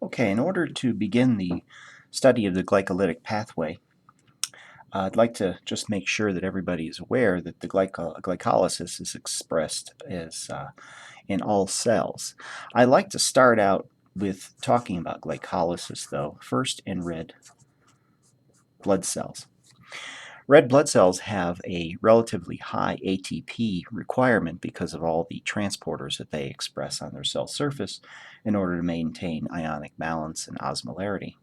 Okay, in order to begin the study of the glycolytic pathway, I'd like to just make sure that everybody is aware that the glycolysis is expressed as in all cells. I like to start out with talking about glycolysis, though, first in red blood cells. Red blood cells have a relatively high ATP requirement because of all the transporters that they express on their cell surface in order to maintain ionic balance and osmolarity.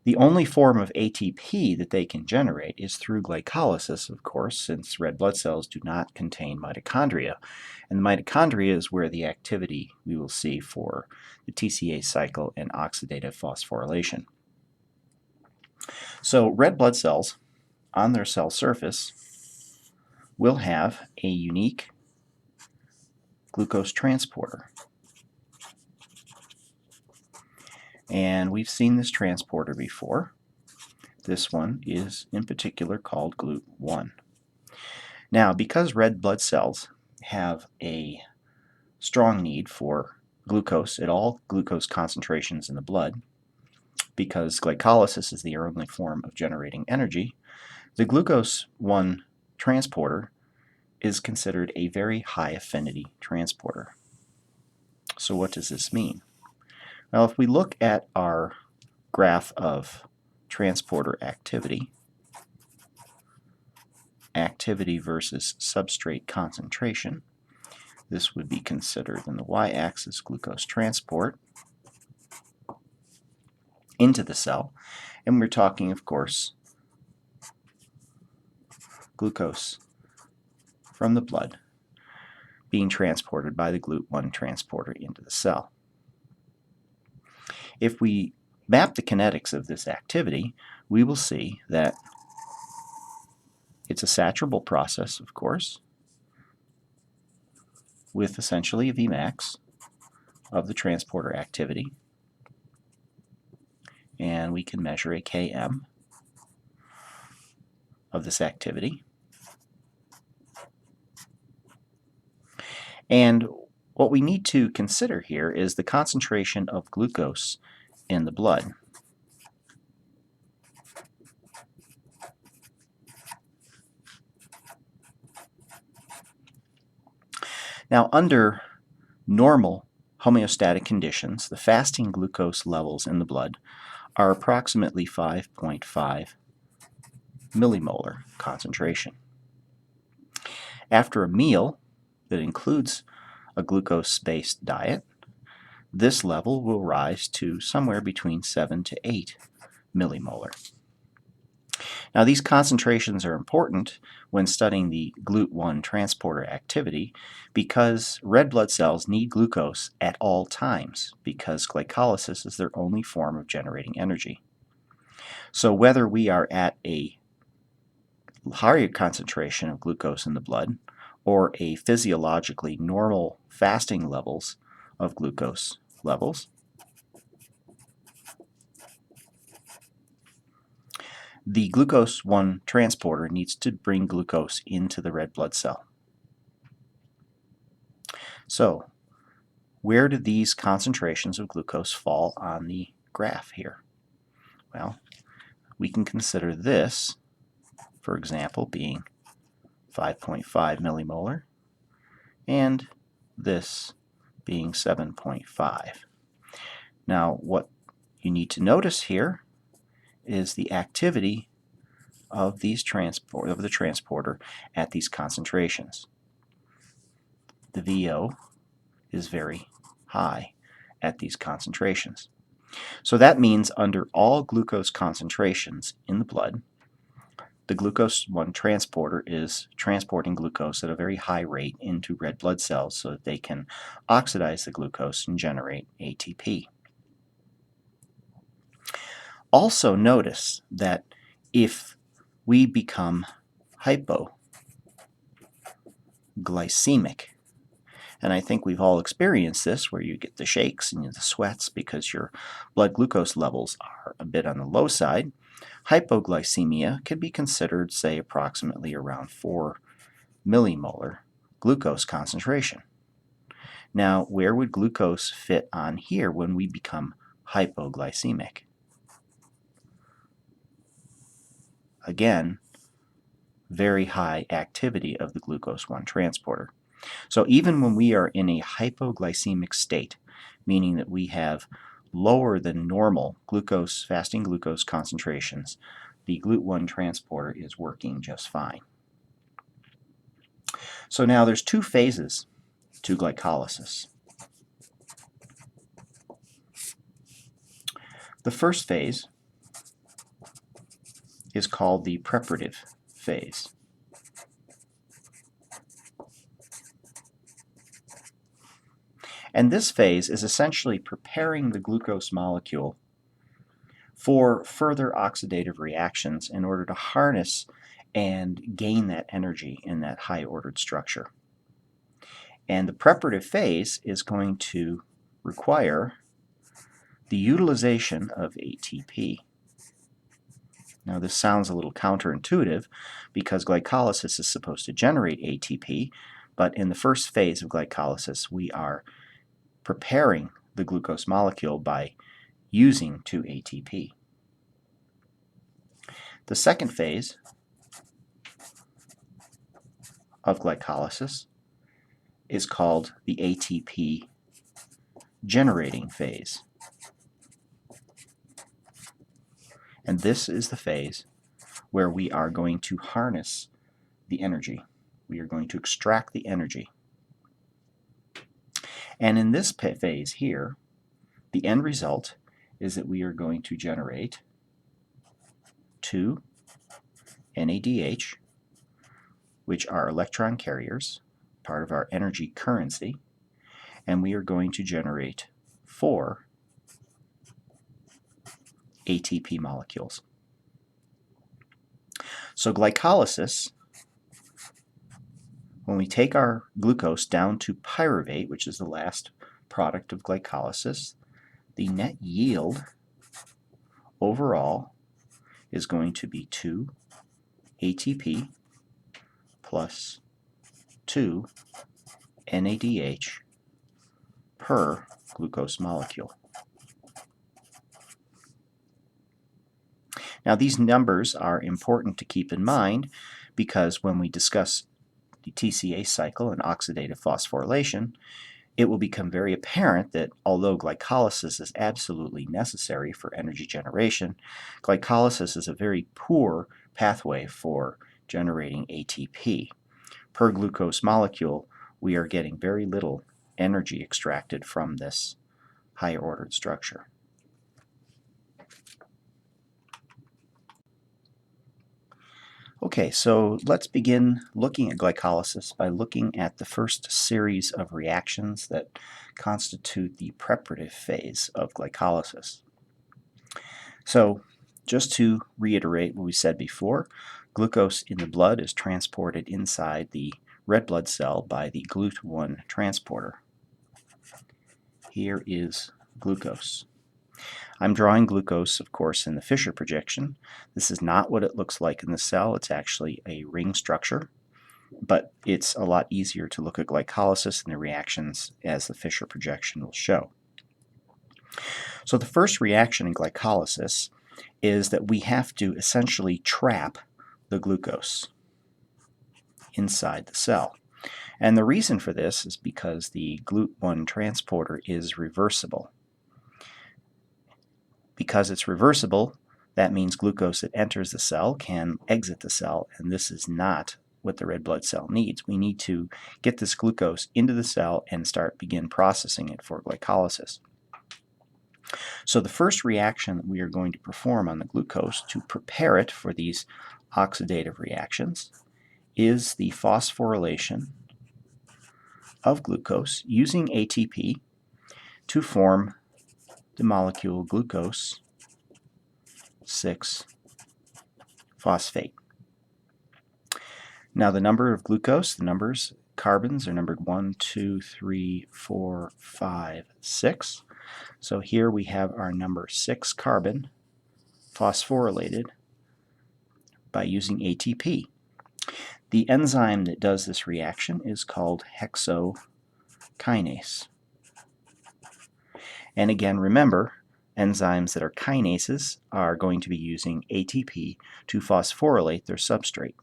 The only form of ATP that they can generate is through glycolysis, of course, since red blood cells do not contain mitochondria. And the mitochondria is where the activity we will see for the TCA cycle and oxidative phosphorylation. So red blood cells on their cell surface will have a unique glucose transporter. And we've seen this transporter before. This one is in particular called GLUT1. Now, because red blood cells have a strong need for glucose at all glucose concentrations in the blood, because glycolysis is the only form of generating energy, the glucose 1 transporter is considered a very high affinity transporter. So what does this mean? Well, if we look at our graph of transporter activity versus substrate concentration, this would be considered in the y-axis glucose transport into the cell, and we're talking, of course, glucose from the blood being transported by the GLUT1 transporter into the cell. If we map the kinetics of this activity, we will see that it's a saturable process, of course, with essentially a Vmax of the transporter activity, and we can measure a Km of this activity. And what we need to consider here is the concentration of glucose in the blood. Now, under normal homeostatic conditions, the fasting glucose levels in the blood are approximately 5.5 millimolar concentration. After a meal that includes a glucose-based diet, this level will rise to somewhere between 7 to 8 millimolar. Now, these concentrations are important when studying the GLUT1 transporter activity because red blood cells need glucose at all times because glycolysis is their only form of generating energy. So whether we are at a higher concentration of glucose in the blood or a physiologically normal fasting levels of glucose levels, the glucose 1 transporter needs to bring glucose into the red blood cell. So, where do these concentrations of glucose fall on the graph here? Well, we can consider this, for example, being 5.5 millimolar, and this being 7.5. Now, what you need to notice here is the activity of the transporter at these concentrations. The VO is very high at these concentrations. So that means under all glucose concentrations in the blood, the glucose 1 transporter is transporting glucose at a very high rate into red blood cells so that they can oxidize the glucose and generate ATP. Also notice that if we become hypoglycemic, and I think we've all experienced this where you get the shakes and the sweats because your blood glucose levels are a bit on the low side, hypoglycemia can be considered, say, approximately around 4 millimolar glucose concentration. Now, where would glucose fit on here when we become hypoglycemic. Again, very high activity of the glucose 1 transporter. So even when we are in a hypoglycemic state, meaning that we have lower than normal glucose, fasting glucose concentrations, the GLUT1 transporter is working just fine. So now there's two phases to glycolysis. The first phase is called the preparative phase. And this phase is essentially preparing the glucose molecule for further oxidative reactions in order to harness and gain that energy in that high-ordered structure. And the preparative phase is going to require the utilization of ATP. Now this sounds a little counterintuitive because glycolysis is supposed to generate ATP, but in the first phase of glycolysis we are preparing the glucose molecule by using 2-ATP. The second phase of glycolysis is called the ATP generating phase. And this is the phase where we are going to harness the energy. We are going to extract the energy. And in this phase here, the end result is that we are going to generate 2 NADH, which are electron carriers, part of our energy currency, and we are going to generate 4 ATP molecules. So glycolysis, when we take our glucose down to pyruvate, which is the last product of glycolysis, the net yield overall is going to be 2 ATP plus 2 NADH per glucose molecule. Now these numbers are important to keep in mind because when we discuss the TCA cycle and oxidative phosphorylation, it will become very apparent that although glycolysis is absolutely necessary for energy generation, glycolysis is a very poor pathway for generating ATP. Per glucose molecule, we are getting very little energy extracted from this higher ordered structure. Okay, so let's begin looking at glycolysis by looking at the first series of reactions that constitute the preparative phase of glycolysis. So, just to reiterate what we said before, glucose in the blood is transported inside the red blood cell by the GLUT1 transporter. Here is glucose. I'm drawing glucose, of course, in the Fischer projection. This is not what it looks like in the cell. It's actually a ring structure, but it's a lot easier to look at glycolysis and the reactions as the Fischer projection will show. So the first reaction in glycolysis is that we have to essentially trap the glucose inside the cell. And the reason for this is because the GLUT1 transporter is reversible. Because it's reversible, that means glucose that enters the cell can exit the cell, and this is not what the red blood cell needs. We need to get this glucose into the cell and begin processing it for glycolysis. So the first reaction that we are going to perform on the glucose to prepare it for these oxidative reactions is the phosphorylation of glucose using ATP to form the molecule glucose 6-phosphate. Now the number of glucose, the carbons are numbered 1, 2, 3, 4, 5, 6. So here we have our number 6 carbon phosphorylated by using ATP. The enzyme that does this reaction is called hexokinase. And again, remember, enzymes that are kinases are going to be using ATP to phosphorylate their substrate.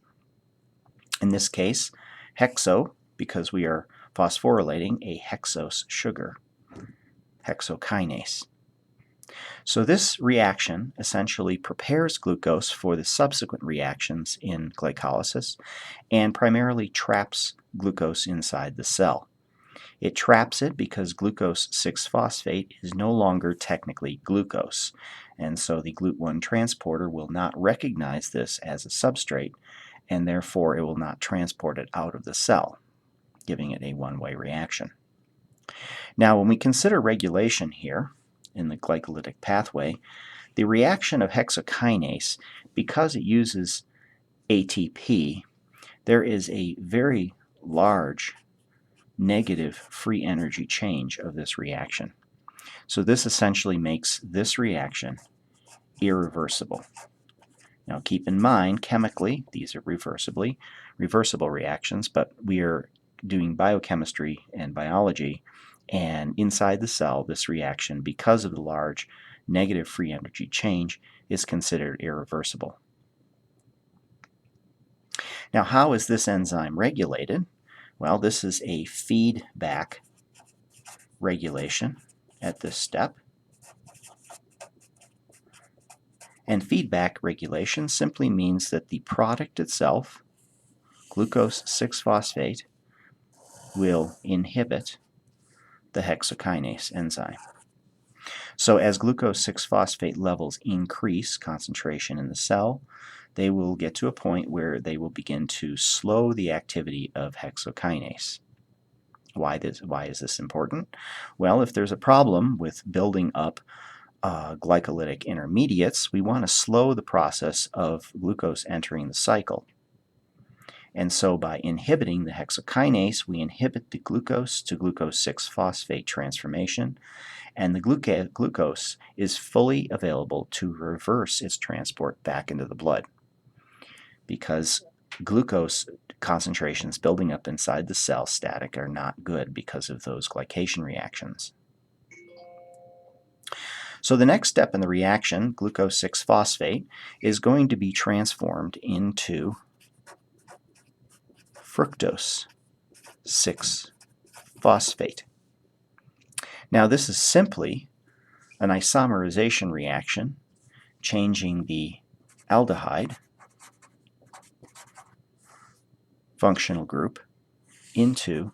In this case, hexo, because we are phosphorylating a hexose sugar, hexokinase. So this reaction essentially prepares glucose for the subsequent reactions in glycolysis and primarily traps glucose inside the cell. It traps it because glucose 6-phosphate is no longer technically glucose, and so the GLUT1 transporter will not recognize this as a substrate, and therefore it will not transport it out of the cell, giving it a one-way reaction. Now, when we consider regulation here in the glycolytic pathway, the reaction of hexokinase, because it uses ATP, there is a very large negative free energy change of this reaction. So this essentially makes this reaction irreversible. Now keep in mind, chemically, these are reversible reactions, but we are doing biochemistry and biology, and inside the cell, this reaction, because of the large negative free energy change, is considered irreversible. Now, how is this enzyme regulated? Well, this is a feedback regulation at this step. And feedback regulation simply means that the product itself, glucose 6-phosphate, will inhibit the hexokinase enzyme. So as glucose 6-phosphate levels increase concentration in the cell, they will get to a point where they will begin to slow the activity of hexokinase. Why is this important? Well, if there's a problem with building up glycolytic intermediates, we want to slow the process of glucose entering the cycle. And so by inhibiting the hexokinase, we inhibit the glucose to glucose 6-phosphate transformation, and the glucose is fully available to reverse its transport back into the blood. Because glucose concentrations building up inside the cell static are not good because of those glycation reactions. So the next step in the reaction, glucose 6-phosphate, is going to be transformed into fructose 6-phosphate. Now this is simply an isomerization reaction, changing the aldehyde functional group into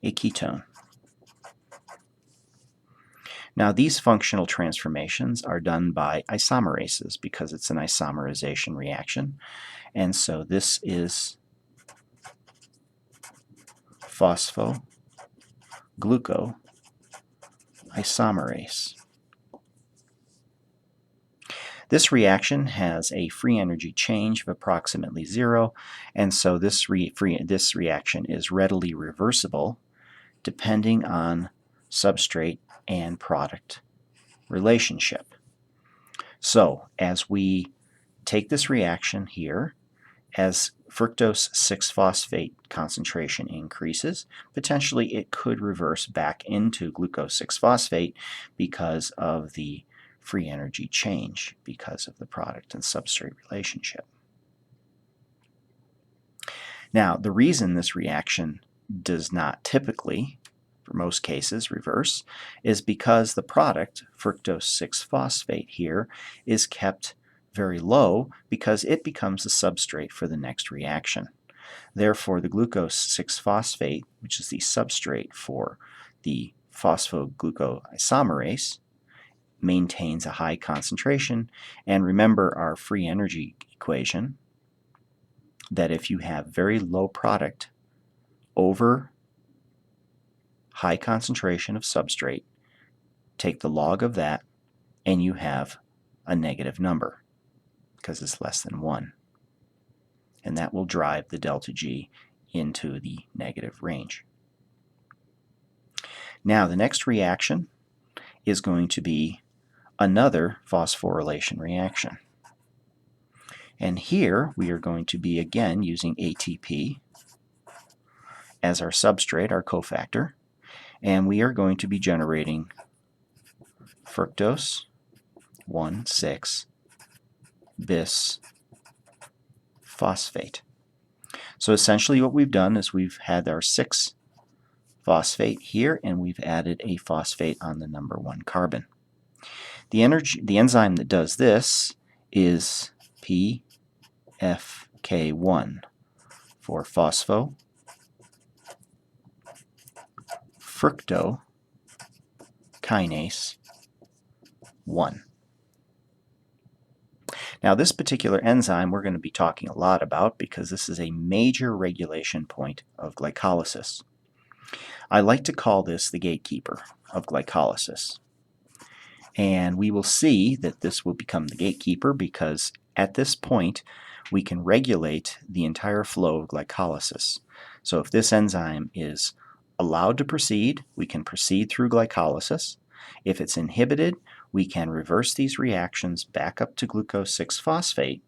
a ketone. Now these functional transformations are done by isomerases because it's an isomerization reaction, and so this is phosphoglucoisomerase. This reaction has a free energy change of approximately 0, and so this reaction is readily reversible depending on substrate and product relationship. So as we take this reaction here, as fructose 6-phosphate concentration increases, potentially it could reverse back into glucose 6-phosphate because of the free energy change because of the product and substrate relationship. Now, the reason this reaction does not typically, for most cases, reverse is because the product, fructose 6-phosphate here, is kept very low because it becomes the substrate for the next reaction. Therefore, the glucose 6-phosphate, which is the substrate for the phosphoglucoisomerase, maintains a high concentration. And remember our free energy equation, that if you have very low product over high concentration of substrate, take the log of that and you have a negative number because it's less than 1. And that will drive the delta G into the negative range. Now the next reaction is going to be another phosphorylation reaction. And here we are going to be again using ATP as our substrate, our cofactor, and we are going to be generating fructose 1,6-bisphosphate. So essentially what we've done is we've had our 6-phosphate here, and we've added a phosphate on the number 1 carbon. The enzyme that does this is PFK1 for phosphofructokinase 1. Now this particular enzyme we're going to be talking a lot about because this is a major regulation point of glycolysis. I like to call this the gatekeeper of glycolysis. And we will see that this will become the gatekeeper because at this point we can regulate the entire flow of glycolysis. So if this enzyme is allowed to proceed, we can proceed through glycolysis. If it's inhibited, we can reverse these reactions back up to glucose 6-phosphate.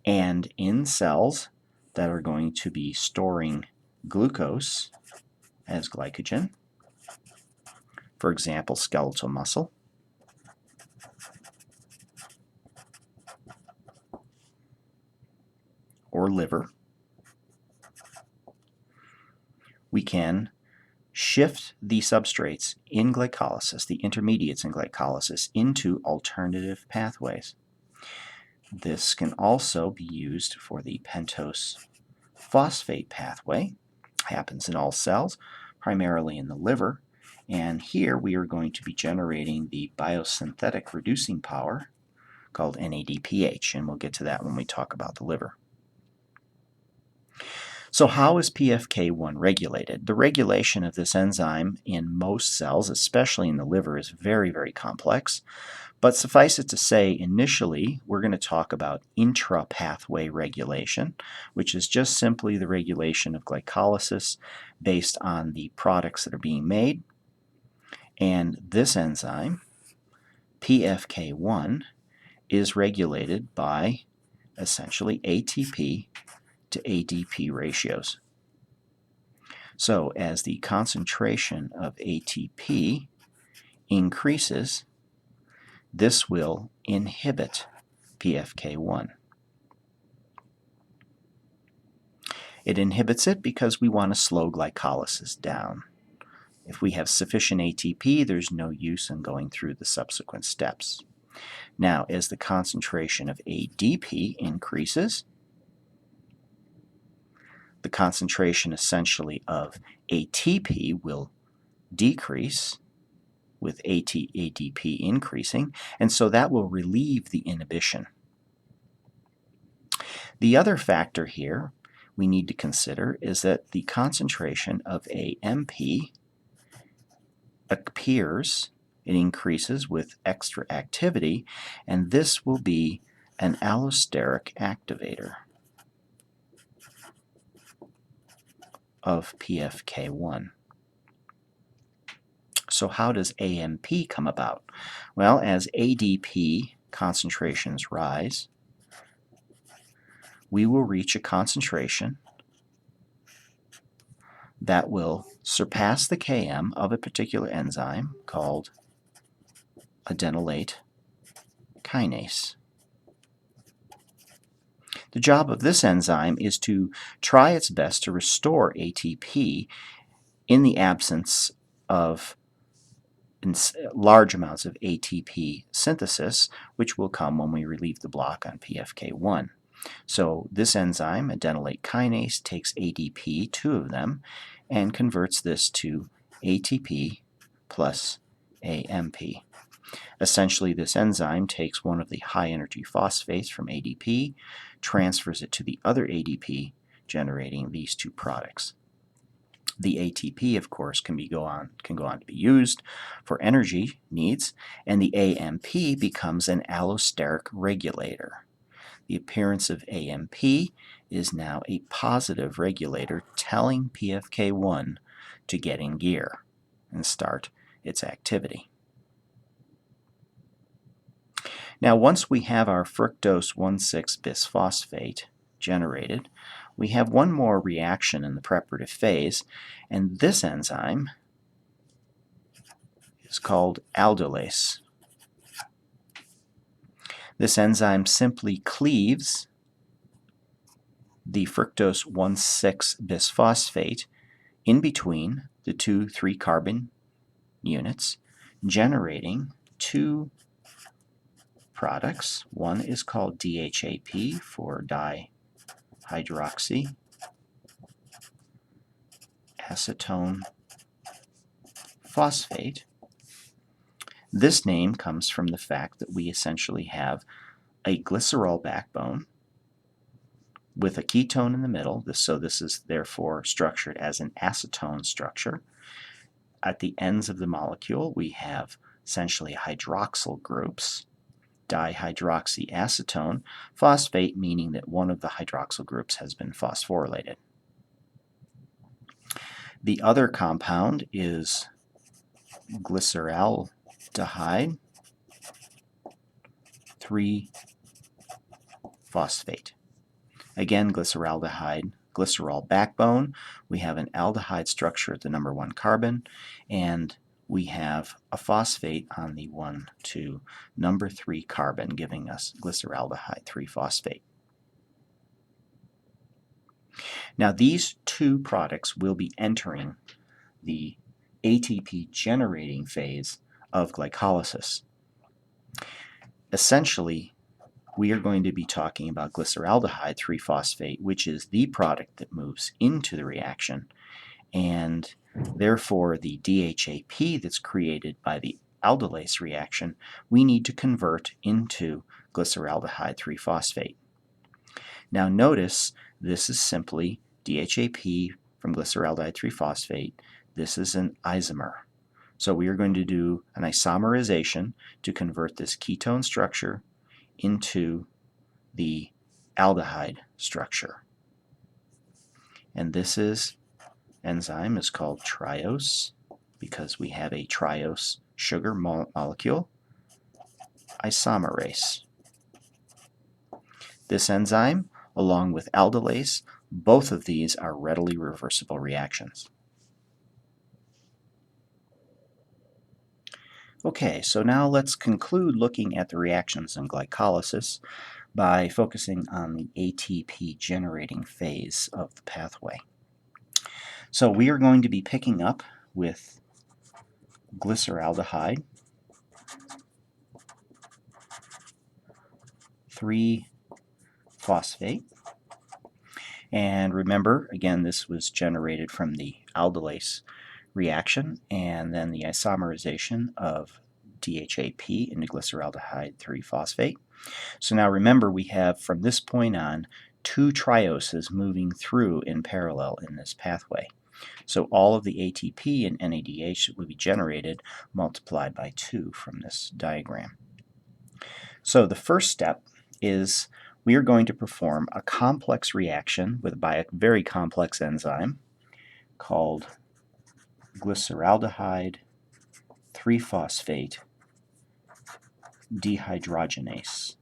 And in cells that are going to be storing glucose as glycogen, for example, skeletal muscle, or liver, we can shift the substrates in glycolysis, the intermediates in glycolysis, into alternative pathways. This can also be used for the pentose phosphate pathway. It happens in all cells, primarily in the liver, and here we are going to be generating the biosynthetic reducing power called NADPH, and we'll get to that when we talk about the liver. So how is PFK1 regulated? The regulation of this enzyme in most cells, especially in the liver, is very, very complex. But suffice it to say, initially, we're going to talk about intra-pathway regulation, which is just simply the regulation of glycolysis based on the products that are being made. And this enzyme, PFK1, is regulated by essentially ATP to ADP ratios. So as the concentration of ATP increases, this will inhibit PFK1. It inhibits it because we want to slow glycolysis down. If we have sufficient ATP, there's no use in going through the subsequent steps. Now, as the concentration of ADP increases, the concentration essentially of ATP will decrease with ADP increasing, and so that will relieve the inhibition. The other factor here we need to consider is that the concentration of AMP appears, it increases with extra activity, and this will be an allosteric activator of PFK1. So how does AMP come about? Well, as ADP concentrations rise, we will reach a concentration that will surpass the Km of a particular enzyme called adenylate kinase. The job of this enzyme is to try its best to restore ATP in the absence of large amounts of ATP synthesis, which will come when we relieve the block on PFK1. So this enzyme, adenylate kinase, takes ADP, 2 of them, and converts this to ATP plus AMP. Essentially, this enzyme takes one of the high-energy phosphates from ADP, transfers it to the other ADP, generating these two products. The ATP, of course, can go on to be used for energy needs, and the AMP becomes an allosteric regulator. The appearance of AMP is now a positive regulator telling PFK1 to get in gear and start its activity. Now, once we have our fructose 1,6-bisphosphate generated, we have one more reaction in the preparative phase, and this enzyme is called aldolase. This enzyme simply cleaves the fructose 1,6-bisphosphate in between the two 3-carbon units, generating two products. One is called DHAP for dihydroxy acetone phosphate. This name comes from the fact that we essentially have a glycerol backbone with a ketone in the middle, so this is therefore structured as an acetone structure. At the ends of the molecule, we have essentially hydroxyl groups, dihydroxyacetone phosphate, meaning that one of the hydroxyl groups has been phosphorylated. The other compound is glyceraldehyde 3-phosphate. Again, glyceraldehyde, glycerol backbone. We have an aldehyde structure at the number 1 carbon, and we have a phosphate on the 1 to number 3 carbon, giving us glyceraldehyde 3-phosphate. Now, these two products will be entering the ATP generating phase of glycolysis. Essentially, we are going to be talking about glyceraldehyde 3-phosphate, which is the product that moves into the reaction, and therefore the DHAP that's created by the aldolase reaction, we need to convert into glyceraldehyde 3-phosphate. Now notice this is simply DHAP from glyceraldehyde 3-phosphate. This is an isomer. So we are going to do an isomerization to convert this ketone structure into the aldehyde structure. And this enzyme is called triose because we have a triose sugar molecule isomerase. This enzyme, along with aldolase, both of these are readily reversible reactions. Okay, so now let's conclude looking at the reactions in glycolysis by focusing on the ATP generating phase of the pathway. So we are going to be picking up with glyceraldehyde 3-phosphate. And remember, again, this was generated from the aldolase reaction and then the isomerization of DHAP into glyceraldehyde 3-phosphate. So now remember, we have from this point on 2 trioses moving through in parallel in this pathway. So all of the ATP and NADH that will be generated multiplied by 2 from this diagram. So the first step is we are going to perform a complex reaction by a very complex enzyme called glyceraldehyde 3-phosphate dehydrogenase.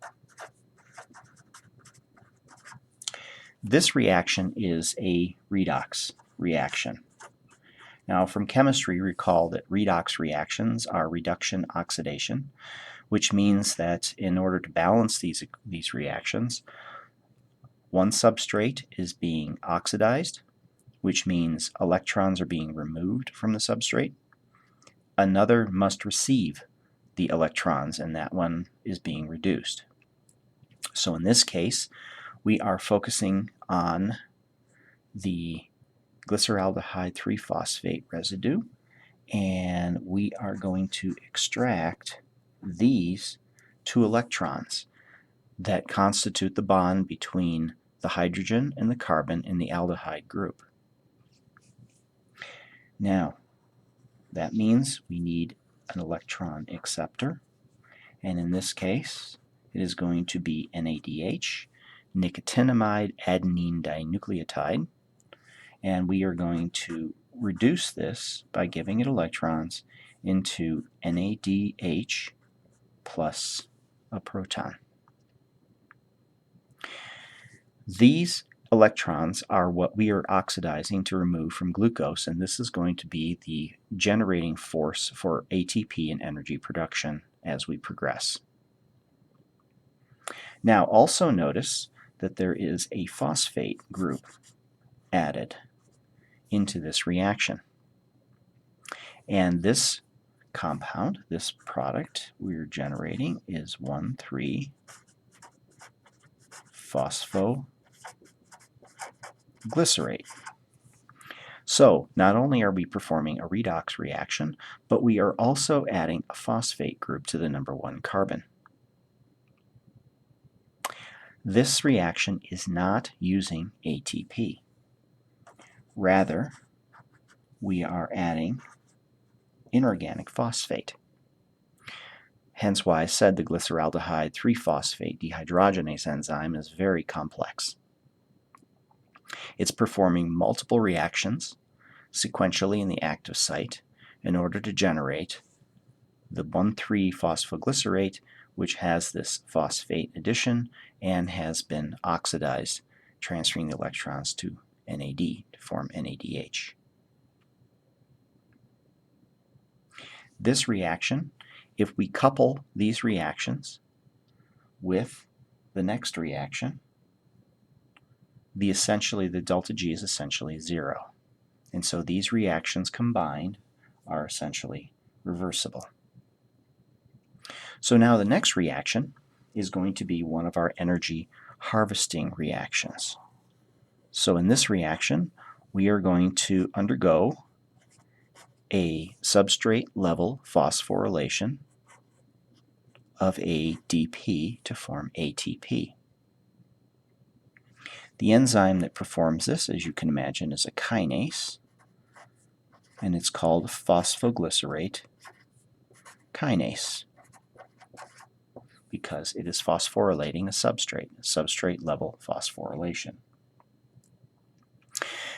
This reaction is a redox reaction. Now, from chemistry, recall that redox reactions are reduction oxidation, which means that in order to balance these reactions, one substrate is being oxidized, which means electrons are being removed from the substrate. Another must receive the electrons, and that one is being reduced. So in this case, we are focusing on the glyceraldehyde 3-phosphate residue, and we are going to extract these 2 electrons that constitute the bond between the hydrogen and the carbon in the aldehyde group. Now, that means we need an electron acceptor, and in this case, it is going to be NADH, nicotinamide adenine dinucleotide, and we are going to reduce this by giving it electrons into NADH plus a proton. These electrons are what we are oxidizing to remove from glucose, and this is going to be the generating force for ATP and energy production as we progress. Now also notice that there is a phosphate group added into this reaction. And this compound, this product we're generating, is 1,3-phosphoglycerate. So not only are we performing a redox reaction, but we are also adding a phosphate group to the number 1 carbon. This reaction is not using ATP. Rather, we are adding inorganic phosphate. Hence why I said the glyceraldehyde 3-phosphate dehydrogenase enzyme is very complex. It's performing multiple reactions sequentially in the active site in order to generate the 1,3-phosphoglycerate, which has this phosphate addition and has been oxidized, transferring the electrons to NAD to form NADH. This reaction, if we couple these reactions with the next reaction, the delta G is essentially 0. And so these reactions combined are essentially reversible. So now the next reaction is going to be one of our energy harvesting reactions. So in this reaction, we are going to undergo a substrate level phosphorylation of ADP to form ATP. The enzyme that performs this, as you can imagine, is a kinase, and it's called phosphoglycerate kinase because it is phosphorylating a substrate level phosphorylation.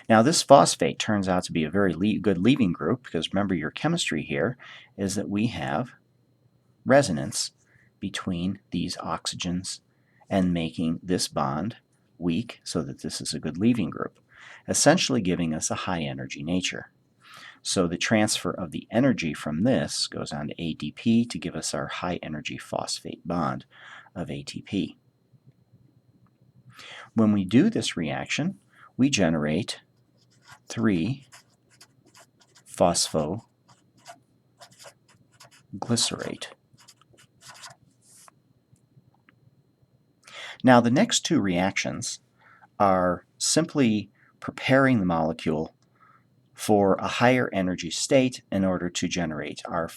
Now this phosphate turns out to be a very good leaving group because remember your chemistry here is that we have resonance between these oxygens and making this bond weak so that this is a good leaving group, essentially giving us a high energy nature. So the transfer of the energy from this goes on to ADP to give us our high energy phosphate bond of ATP. When we do this reaction, we generate 3-phosphoglycerate. Now the next two reactions are simply preparing the molecule for a higher energy state in order to generate our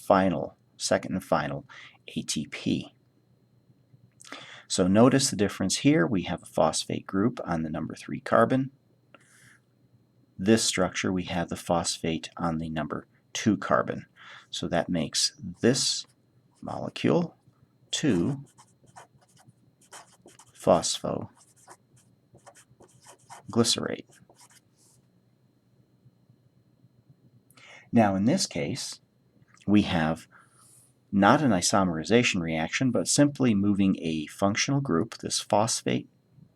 second and final ATP. So notice the difference here. We have a phosphate group on the number 3 carbon. This structure, we have the phosphate on the number 2 carbon. So that makes this molecule 2-phosphoglycerate. Now in this case, we have not an isomerization reaction, but simply moving a functional group, this phosphate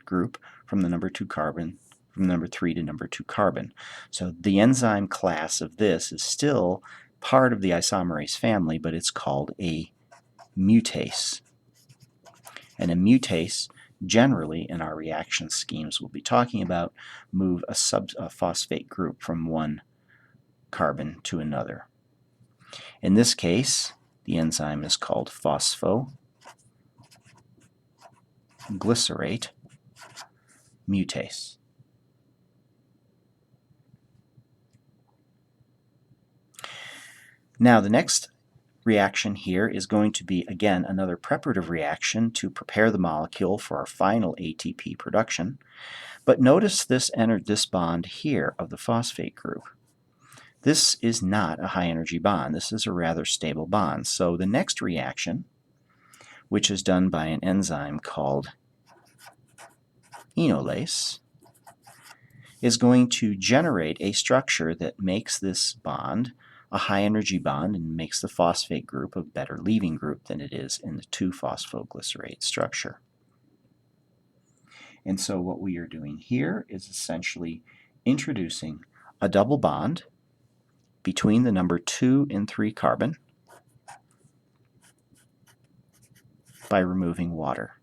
group, from the number 2 carbon, from number 3 to number 2 carbon. So the enzyme class of this is still part of the isomerase family, but it's called a mutase. And a mutase, generally in our reaction schemes we'll be talking about, move a phosphate group from one carbon to another. In this case, the enzyme is called phosphoglycerate mutase. Now the next reaction here is going to be, again, another preparative reaction to prepare the molecule for our final ATP production. But notice this bond here of the phosphate group. This is not a high energy bond. This is a rather stable bond. So the next reaction, which is done by an enzyme called enolase, is going to generate a structure that makes this bond a high energy bond and makes the phosphate group a better leaving group than it is in the 2-phosphoglycerate structure. And so what we are doing here is essentially introducing a double bond between the number 2 and 3 carbon by removing water.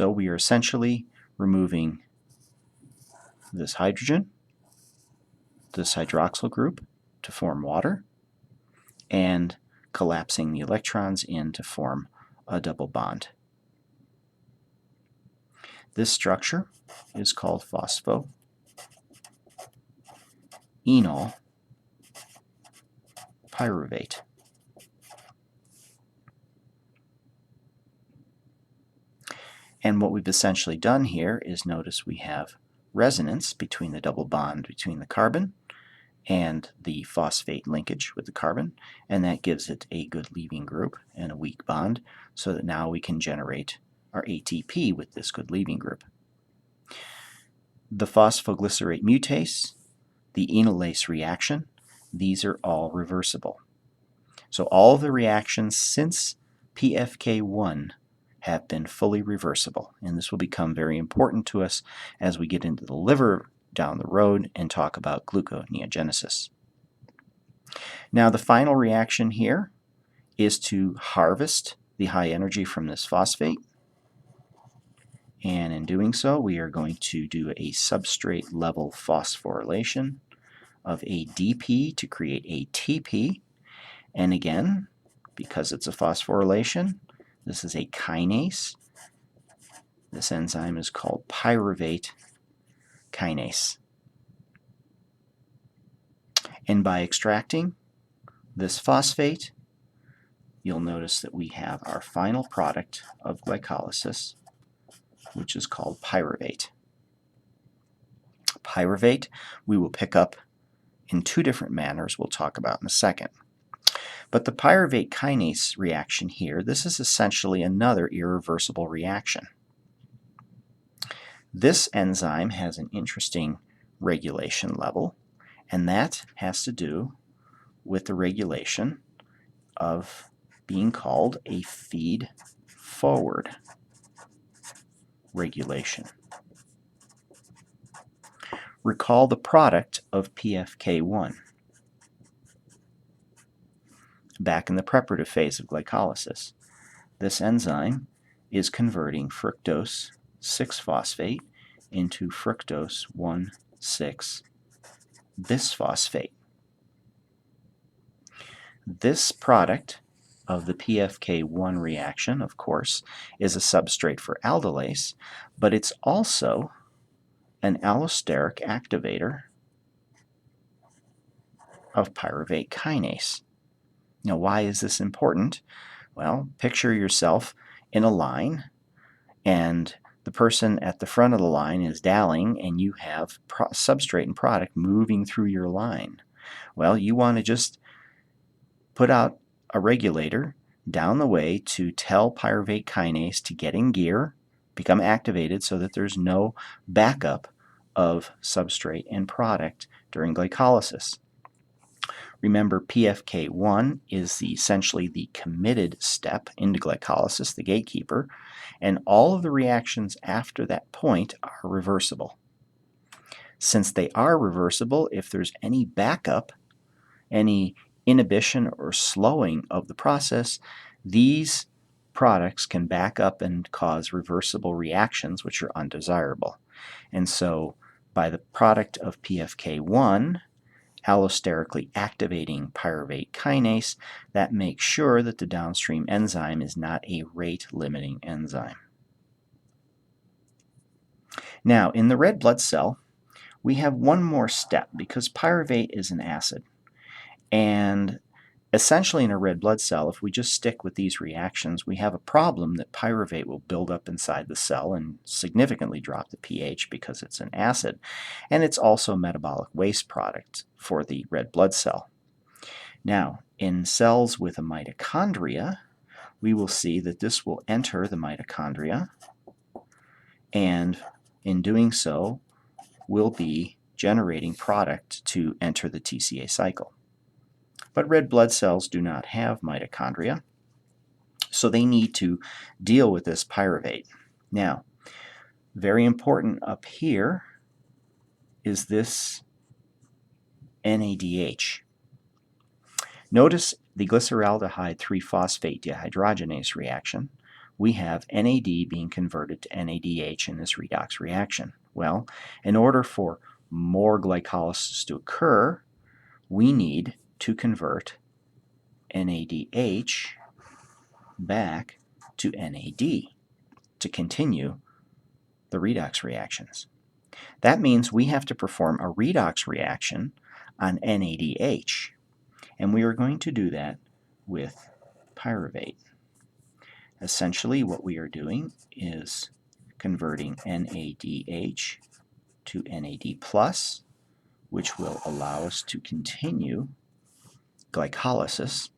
So we are essentially removing this hydrogen, this hydroxyl group, to form water, and collapsing the electrons in to form a double bond. This structure is called phosphoenol pyruvate. And what we've essentially done here is notice we have resonance between the double bond between the carbon and the phosphate linkage with the carbon, and that gives it a good leaving group and a weak bond, so that now we can generate our ATP with this good leaving group. The phosphoglycerate mutase, the enolase reaction, these are all reversible. So all of the reactions since PFK1 have been fully reversible, and this will become very important to us as we get into the liver down the road and talk about gluconeogenesis. Now the final reaction here is to harvest the high energy from this phosphate, and in doing so we are going to do a substrate level phosphorylation of ADP to create ATP, and again, because it's a phosphorylation, this is a kinase. This enzyme is called pyruvate kinase. And by extracting this phosphate, you'll notice that we have our final product of glycolysis, which is called pyruvate. Pyruvate we will pick up in two different manners we'll talk about in a second. But the pyruvate kinase reaction here, this is essentially another irreversible reaction. This enzyme has an interesting regulation level, and that has to do with the regulation of being called a feed-forward regulation. Recall the product of PFK1. Back in the preparative phase of glycolysis, this enzyme is converting fructose 6-phosphate into fructose 1,6-bisphosphate. This product of the PFK1 reaction, of course, is a substrate for aldolase, but it's also an allosteric activator of pyruvate kinase. Now, why is this important? Well, picture yourself in a line, and the person at the front of the line is dialing, and you have substrate and product moving through your line. Well, you want to just put out a regulator down the way to tell pyruvate kinase to get in gear, become activated, so that there's no backup of substrate and product during glycolysis. Remember, PFK1 is essentially the committed step into glycolysis, the gatekeeper, and all of the reactions after that point are reversible. Since they are reversible, if there's any backup, any inhibition or slowing of the process, these products can back up and cause reversible reactions which are undesirable. And so by the product of PFK1, allosterically activating pyruvate kinase, that makes sure that the downstream enzyme is not a rate-limiting enzyme. Now, in the red blood cell, we have one more step because pyruvate is an acid. And essentially in a red blood cell, if we just stick with these reactions, we have a problem that pyruvate will build up inside the cell and significantly drop the pH because it's an acid. And it's also a metabolic waste product for the red blood cell. Now, in cells with a mitochondria, we will see that this will enter the mitochondria, and in doing so, will be generating product to enter the TCA cycle. But red blood cells do not have mitochondria, so they need to deal with this pyruvate. Now, very important up here is this NADH. Notice the glyceraldehyde 3-phosphate dehydrogenase reaction. we have NAD being converted to NADH in this redox reaction. Well, in order for more glycolysis to occur, we need to convert NADH back to NAD to continue the redox reactions. That means we have to perform a redox reaction on NADH, and we are going to do that with pyruvate. Essentially, what we are doing is converting NADH to NAD+, which will allow us to continue glycolysis.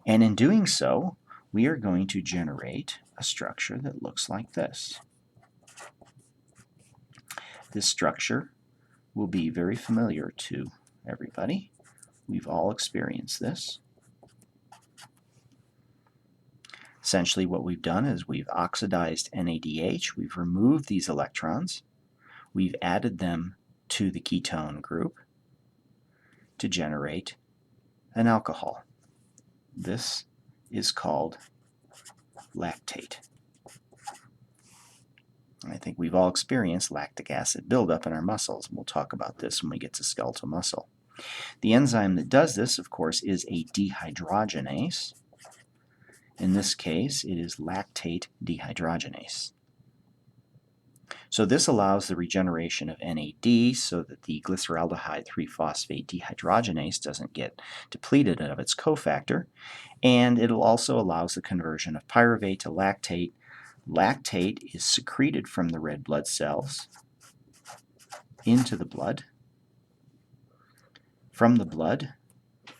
And in doing so, we are going to generate a structure that looks like this. This structure will be very familiar to everybody. We've all experienced this. Essentially, what we've done is we've oxidized NADH, we've removed these electrons, we've added them to the ketone group to generate an alcohol. This is called lactate. I think we've all experienced lactic acid buildup in our muscles. We'll talk about this when we get to skeletal muscle. The enzyme that does this, of course, is a dehydrogenase. In this case, it is lactate dehydrogenase. So this allows the regeneration of NAD so that the glyceraldehyde 3-phosphate dehydrogenase doesn't get depleted of its cofactor, and it also allows the conversion of pyruvate to lactate. Lactate is secreted from the red blood cells into the blood. From the blood,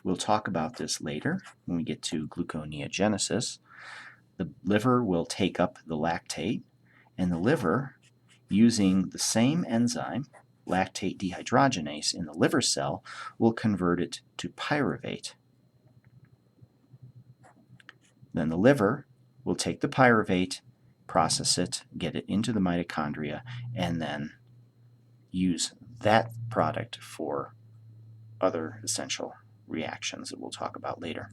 we'll talk about this later when we get to gluconeogenesis. The liver will take up the lactate, and the liver, using the same enzyme, lactate dehydrogenase in the liver cell, will convert it to pyruvate. Then the liver will take the pyruvate, process it, get it into the mitochondria, and then use that product for other essential reactions that we'll talk about later.